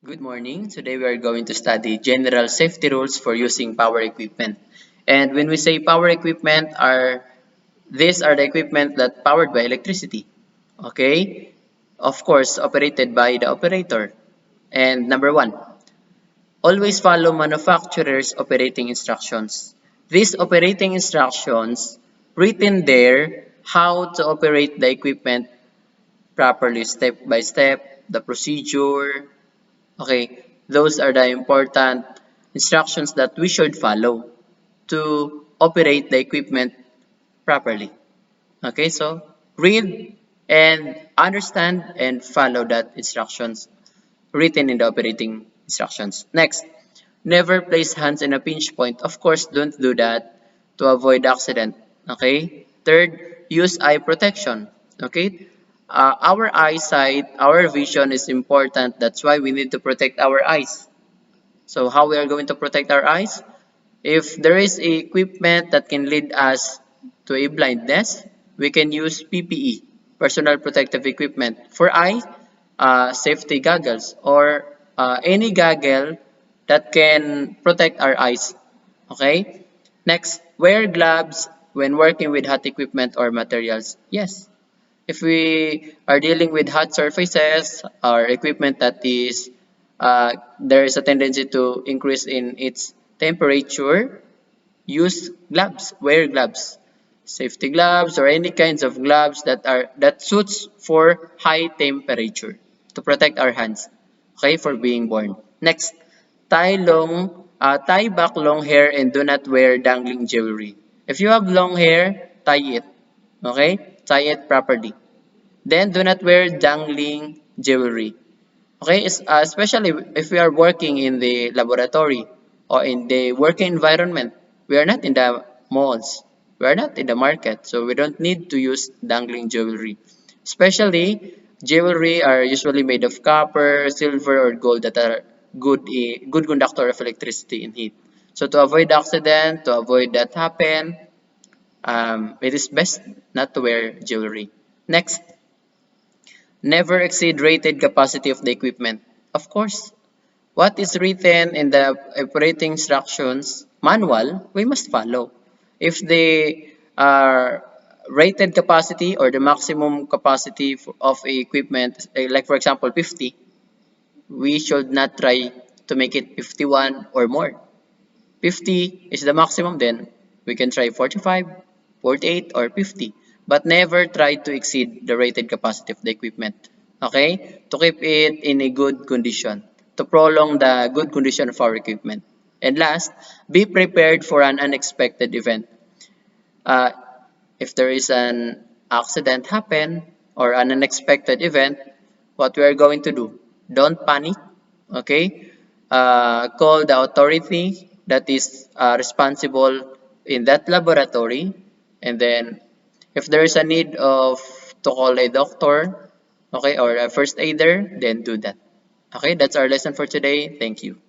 Good morning. Today we are going to study general safety rules for using power equipment. And when we say power equipment, these are the equipment that powered by electricity. Okay? Of course, operated by the operator. And number one, always follow manufacturer's operating instructions. These operating instructions written there how to operate the equipment properly step by step, the procedure. Okay, those are the important instructions that we should follow to operate the equipment properly. Okay, so read and understand and follow that instructions written in the operating instructions. Next, never place hands in a pinch point. Of course, don't do that to avoid accident. Okay. Third, use eye protection. Okay. Our eyesight, our vision is important. That's why we need to protect our eyes. So how we are going to protect our eyes? If there is equipment that can lead us to a blindness, we can use PPE, personal protective equipment. For eye, safety goggles or any goggle that can protect our eyes. Okay? Next, wear gloves when working with hot equipment or materials. Yes. If we are dealing with hot surfaces or equipment that is there is a tendency to increase in its temperature, use gloves, wear gloves, safety gloves or any kinds of gloves that suits for high temperature to protect our hands, okay, for being born. Next, tie back long hair and do not wear dangling jewelry. If you have long hair, tie it, okay, tie it properly. Then do not wear dangling jewelry. Okay, especially if we are working in the laboratory or in the working environment. We are not in the malls. We are not in the market, so we don't need to use dangling jewelry. Especially, jewelry are usually made of copper, silver, or gold that are good conductor of electricity and heat. So to avoid accident, to avoid that happen, it is best not to wear jewelry. Next, never exceed rated capacity of the equipment. Of course, what is written in the operating instructions manual, we must follow. If the rated capacity or the maximum capacity of a equipment, like for example 50, we should not try to make it 51 or more. 50 is the maximum, then we can try 45, 48, or 50. But never try to exceed the rated capacity of the equipment. Okay? To keep it in a good condition. To prolong the good condition of our equipment. And last, be prepared for an unexpected event. Uh, if there is an accident happen or an unexpected event, what we are going to do? Don't panic. Okay? Call the authority that is responsible in that laboratory, and then if there is a need of to call a doctor, okay, or a first aider, then do that. Okay, that's our lesson for today. Thank you.